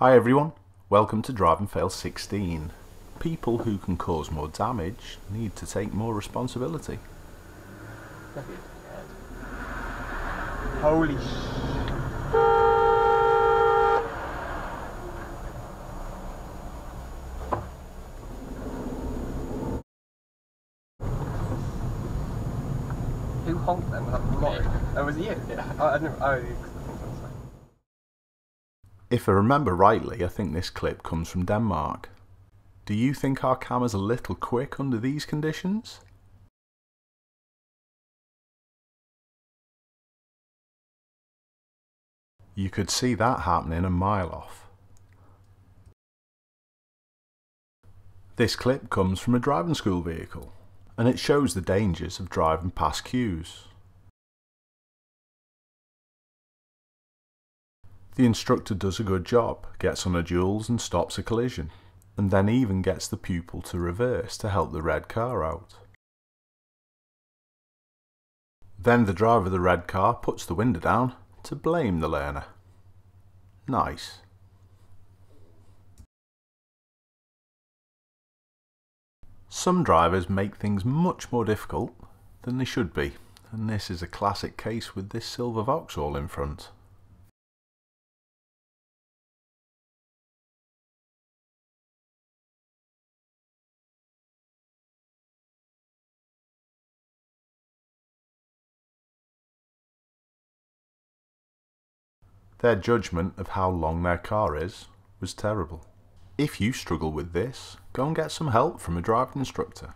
Hi everyone, welcome to Drive and Fail 16. People who can cause more damage need to take more responsibility. Holy Who honked then? Was that the lorry? Oh, was it you? Yeah. I didn't. If I remember rightly, I think this clip comes from Denmark. Do you think our camera's a little quick under these conditions? You could see that happening a mile off. This clip comes from a driving school vehicle, and it shows the dangers of driving past queues. The instructor does a good job, gets on a duals and stops a collision, and then even gets the pupil to reverse to help the red car out. Then the driver of the red car puts the window down to blame the learner. Nice. Some drivers make things much more difficult than they should be, and this is a classic case with this silver Vauxhall in front. Their judgment of how long their car is was terrible. If you struggle with this, go and get some help from a driving instructor.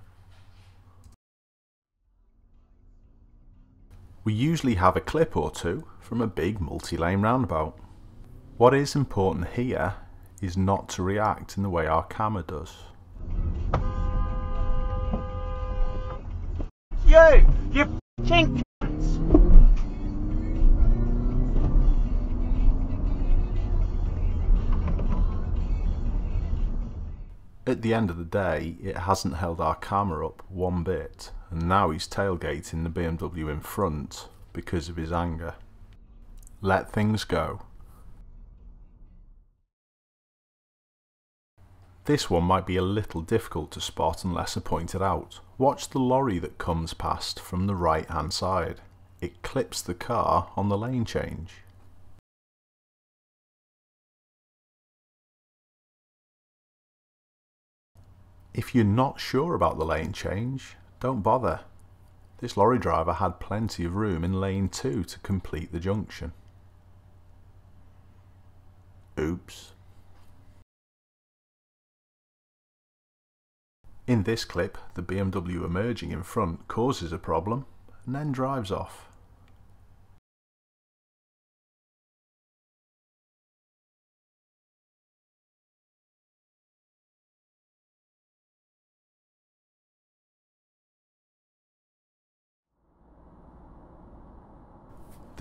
We usually have a clip or two from a big multi-lane roundabout. What is important here is not to react in the way our camera does. You f***ing At the end of the day, it hasn't held our camera up one bit, and now he's tailgating the BMW in front because of his anger. Let things go. This one might be a little difficult to spot unless I point it out. Watch the lorry that comes past from the right hand side. It clips the car on the lane change. If you're not sure about the lane change, don't bother. This lorry driver had plenty of room in lane 2 to complete the junction. Oops. In this clip, the BMW emerging in front causes a problem and then drives off.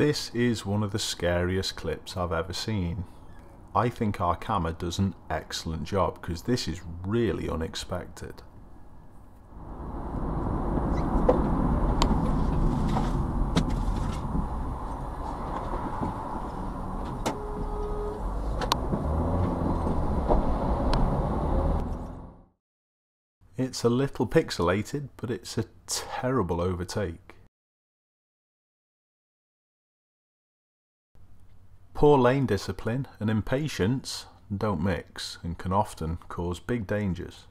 This is one of the scariest clips I've ever seen. I think our camera does an excellent job because this is really unexpected. It's a little pixelated, but it's a terrible overtake. Poor lane discipline and impatience don't mix and can often cause big dangers.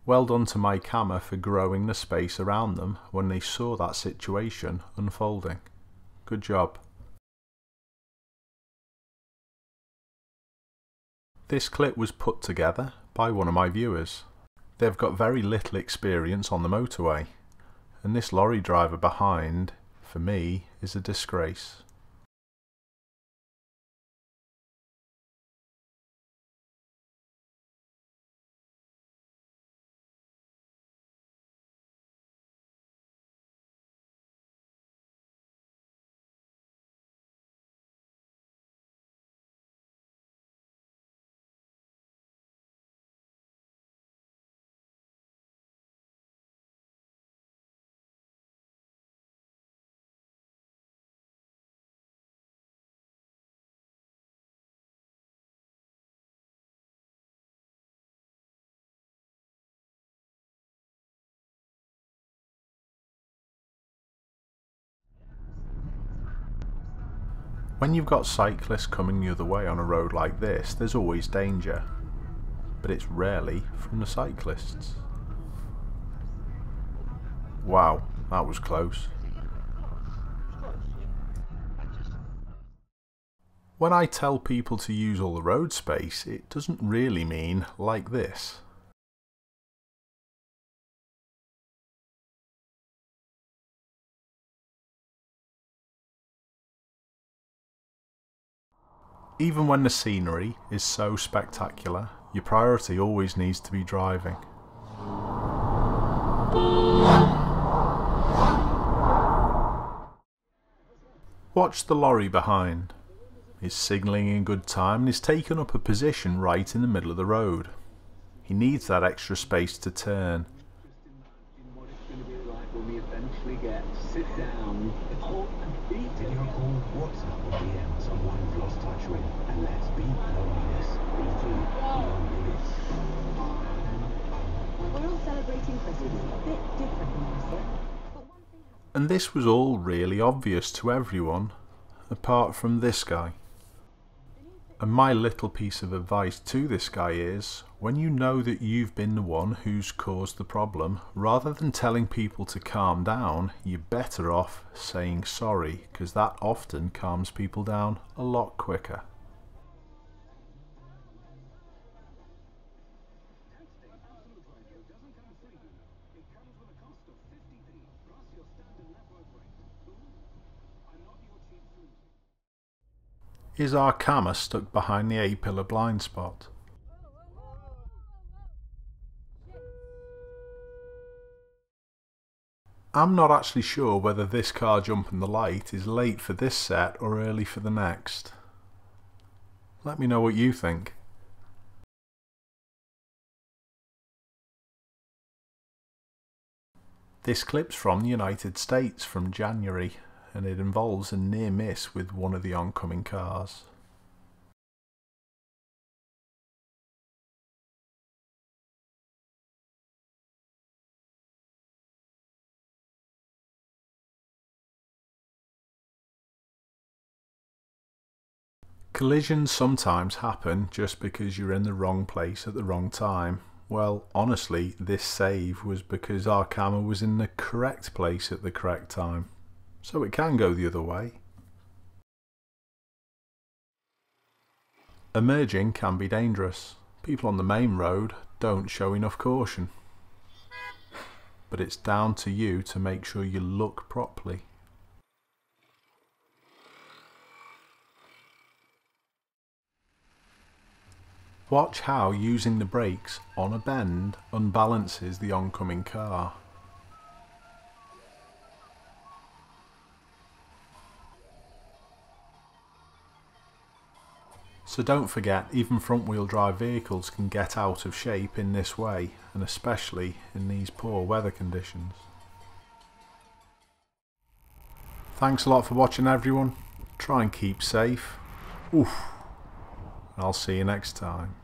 Well done to my camera for growing the space around them when they saw that situation unfolding. Good job. This clip was put together by one of my viewers. They've got very little experience on the motorway, and this lorry driver behind, for me, is a disgrace. When you've got cyclists coming the other way on a road like this, there's always danger, but it's rarely from the cyclists. Wow, that was close. When I tell people to use all the road space, it doesn't really mean like this. Even when the scenery is so spectacular, your priority always needs to be driving. Watch the lorry behind. He's signalling in good time and is taken up a position right in the middle of the road. He needs that extra space to turn. Sit down. Video call, WhatsApp, or DM someone you've lost touch with, and let's beat loneliness. Beating loneliness. We're all celebrating Christmas a bit differently this year. And this was all really obvious to everyone, apart from this guy. And my little piece of advice to this guy is, when you know that you've been the one who's caused the problem, rather than telling people to calm down, you're better off saying sorry, because that often calms people down a lot quicker. Is our camera stuck behind the A-pillar blind spot? I'm not actually sure whether this car jumping the light is late for this set or early for the next. Let me know what you think. This clip's from the United States from January, and it involves a near miss with one of the oncoming cars. Collisions sometimes happen just because you're in the wrong place at the wrong time. Well, honestly, this save was because our camera was in the correct place at the correct time. So it can go the other way. Emerging can be dangerous. People on the main road don't show enough caution. But it's down to you to make sure you look properly. Watch how using the brakes on a bend unbalances the oncoming car. So don't forget, even front-wheel drive vehicles can get out of shape in this way, and especially in these poor weather conditions. Thanks a lot for watching, everyone. Try and keep safe. Oof. I'll see you next time.